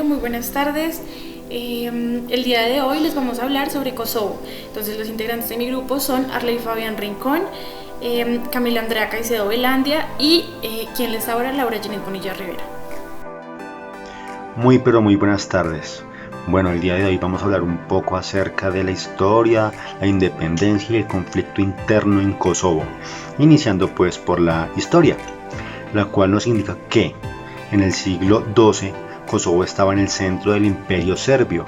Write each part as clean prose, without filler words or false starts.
Muy buenas tardes. El día de hoy les vamos a hablar sobre Kosovo. Entonces los integrantes de mi grupo son Arley Fabián Rincón, Camila Andrea Caicedo Velandia y quien les habla, Laura Janet Bonilla Rivera. Muy buenas tardes. Bueno, el día de hoy vamos a hablar un poco acerca de la historia, la independencia y el conflicto interno en Kosovo, iniciando pues por la historia, la cual nos indica que en el siglo XII Kosovo estaba en el centro del Imperio Serbio.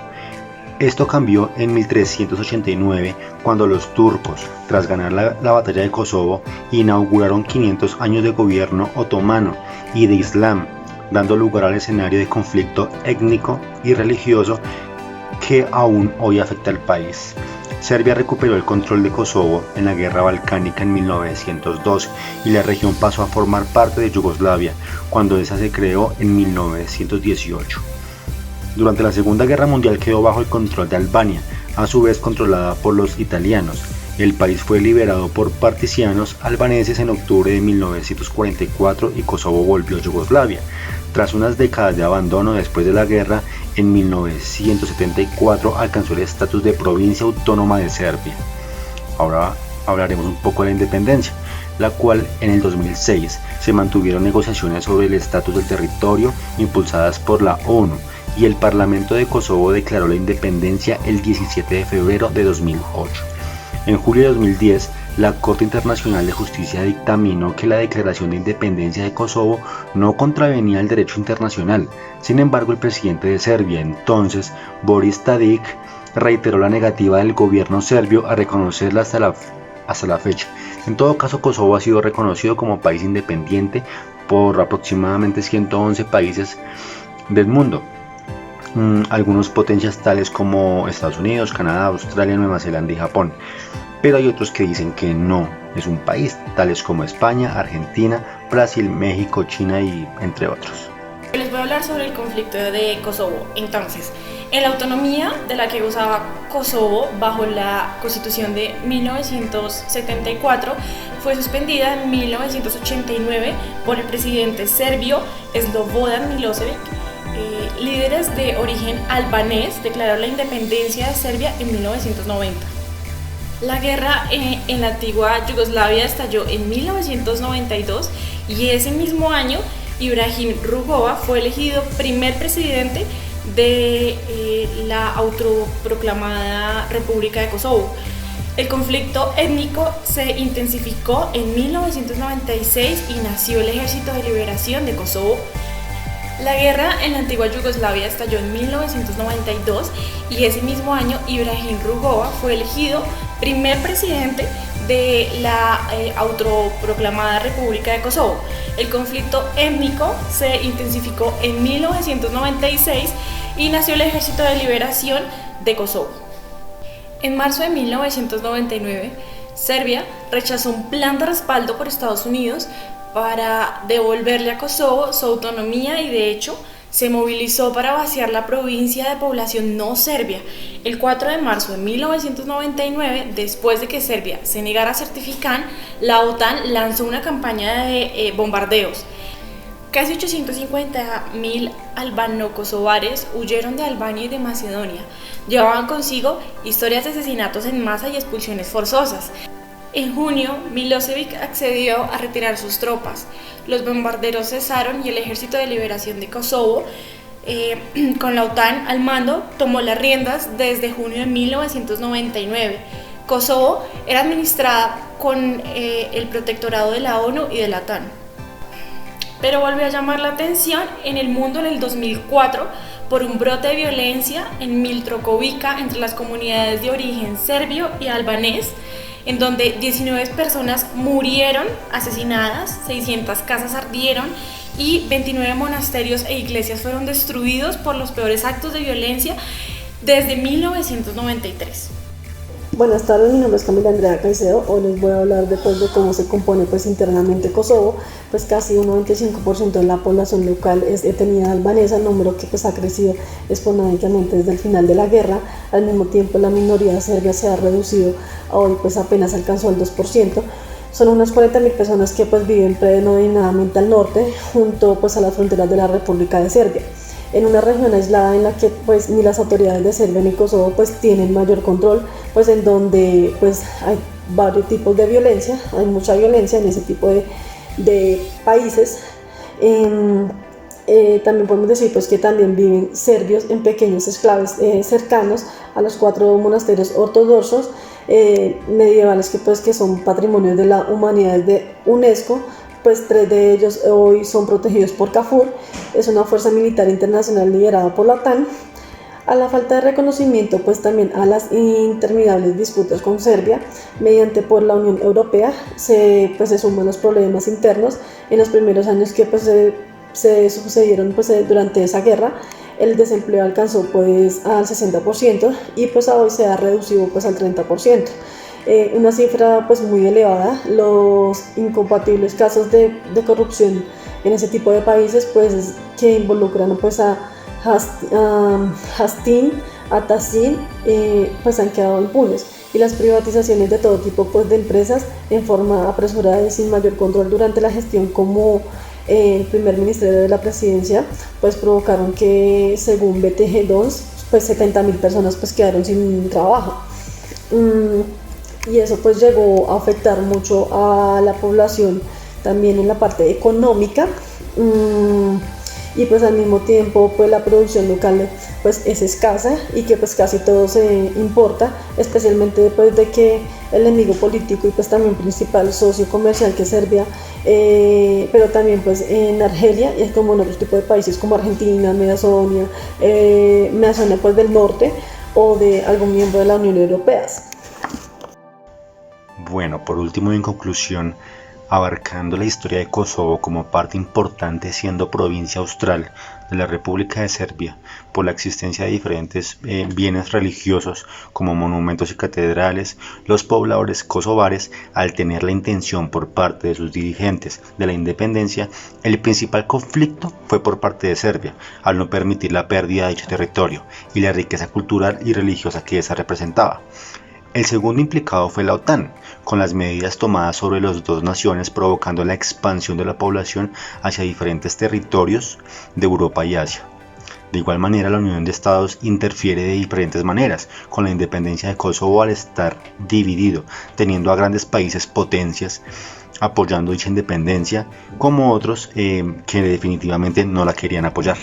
Esto cambió en 1389 cuando los turcos, tras ganar la batalla de Kosovo, inauguraron 500 años de gobierno otomano y de Islam, dando lugar al escenario de conflicto étnico y religioso que aún hoy afecta al país. Serbia recuperó el control de Kosovo en la Guerra Balcánica en 1912 y la región pasó a formar parte de Yugoslavia cuando esa se creó en 1918. Durante la Segunda Guerra Mundial quedó bajo el control de Albania, a su vez controlada por los italianos. El país fue liberado por partizanios albaneses en octubre de 1944 y Kosovo volvió a Yugoslavia. Tras unas décadas de abandono después de la guerra, en 1974 alcanzó el estatus de provincia autónoma de Serbia. Ahora hablaremos un poco de la independencia, la cual en el 2006 se mantuvieron negociaciones sobre el estatus del territorio impulsadas por la ONU y el Parlamento de Kosovo declaró la independencia el 17 de febrero de 2008. En julio de 2010, la Corte Internacional de Justicia dictaminó que la declaración de independencia de Kosovo no contravenía el derecho internacional. Sin embargo, el presidente de Serbia, entonces Boris Tadić, reiteró la negativa del gobierno serbio a reconocerla hasta la fecha. En todo caso, Kosovo ha sido reconocido como país independiente por aproximadamente 111 países del mundo. Algunas potencias tales como Estados Unidos, Canadá, Australia, Nueva Zelanda y Japón. Pero hay otros que dicen que no es un país, tales como España, Argentina, Brasil, México, China y entre otros. Les voy a hablar sobre el conflicto de Kosovo. Entonces, en la autonomía de la que gozaba Kosovo bajo la Constitución de 1974 fue suspendida en 1989 por el presidente serbio Slobodan Milosevic. Líderes de origen albanés declararon la independencia de Serbia en 1990. La guerra en la antigua Yugoslavia estalló en 1992 y ese mismo año Ibrahim Rugova fue elegido primer presidente de la autoproclamada República de Kosovo. El conflicto étnico se intensificó en 1996 y nació el Ejército de Liberación de Kosovo. La guerra en la antigua Yugoslavia estalló en 1992 y ese mismo año Ibrahim Rugova fue elegido primer presidente de la autoproclamada República de Kosovo. El conflicto étnico se intensificó en 1996 y nació el Ejército de Liberación de Kosovo. En marzo de 1999, Serbia rechazó un plan de respaldo por Estados Unidos para devolverle a Kosovo su autonomía y de hecho se movilizó para vaciar la provincia de población no serbia. El 4 de marzo de 1999, después de que Serbia se negara a certificar, la OTAN lanzó una campaña de bombardeos. Casi 850.000 albano-kosovares huyeron de Albania y de Macedonia. Llevaban consigo historias de asesinatos en masa y expulsiones forzosas. En junio, Milosevic accedió a retirar sus tropas. Los bombardeos cesaron y el Ejército de Liberación de Kosovo, con la OTAN al mando, tomó las riendas desde junio de 1999. Kosovo era administrada con el protectorado de la ONU y de la OTAN. Pero volvió a llamar la atención en el mundo en el 2004 por un brote de violencia en Mitrovica entre las comunidades de origen serbio y albanés, en donde 19 personas murieron asesinadas, 600 casas ardieron y 29 monasterios e iglesias fueron destruidos por los peores actos de violencia desde 1993. Buenas tardes, mi nombre es Camila Andrea Caicedo. Hoy les voy a hablar de cómo se compone internamente Kosovo. Casi un 95% de la población local es etnia albanesa, número que ha crecido exponencialmente desde el final de la guerra. Al mismo tiempo, la minoría serbia se ha reducido, hoy apenas alcanzó el 2%. Son unas 40.000 personas que viven predominantemente al norte, junto a las fronteras de la República de Serbia. en una región aislada en la que pues ni las autoridades de Serbia ni Kosovo pues tienen mayor control, pues en donde pues hay varios tipos de violencia, hay mucha violencia en ese tipo de países. También podemos decir pues que también viven serbios en pequeños enclaves cercanos a los 4 monasterios ortodoxos medievales que son patrimonios de la humanidad de UNESCO. Pues 3 de ellos hoy son protegidos por KFOR, es una fuerza militar internacional liderada por la OTAN. A la falta de reconocimiento, pues también a las interminables disputas con Serbia mediante por la Unión Europea, se suman los problemas internos en los primeros años que se sucedieron durante esa guerra. El desempleo alcanzó pues al 60% y pues a hoy se ha reducido pues al 30%. Una cifra pues muy elevada. Los incompatibles casos de corrupción en ese tipo de países pues que involucran pues a Hastin, a Tahsin, pues han quedado impunes, y las privatizaciones de todo tipo pues de empresas en forma apresurada y sin mayor control durante la gestión como el primer ministerio de la presidencia pues provocaron que, según BTG-2, pues 70.000 personas pues quedaron sin trabajo. Y eso pues llegó a afectar mucho a la población también en la parte económica. Y pues al mismo tiempo pues la producción local pues es escasa y que pues casi todo se importa, especialmente después de que el enemigo político y pues también principal socio comercial que es Serbia, pero también pues en Argelia y como en otros tipos de países como Argentina, Macedonia pues del norte o de algún miembro de la Unión Europea. Bueno, por último y en conclusión, abarcando la historia de Kosovo como parte importante siendo provincia austral de la República de Serbia por la existencia de diferentes bienes religiosos como monumentos y catedrales, los pobladores kosovares, al tener la intención por parte de sus dirigentes de la independencia, el principal conflicto fue por parte de Serbia, al no permitir la pérdida de dicho territorio y la riqueza cultural y religiosa que esa representaba. El segundo implicado fue la OTAN, con las medidas tomadas sobre las dos naciones provocando la expansión de la población hacia diferentes territorios de Europa y Asia. De igual manera, la Unión de Estados interfiere de diferentes maneras con la independencia de Kosovo al estar dividido, teniendo a grandes países potencias apoyando dicha independencia, como otros que definitivamente no la querían apoyar.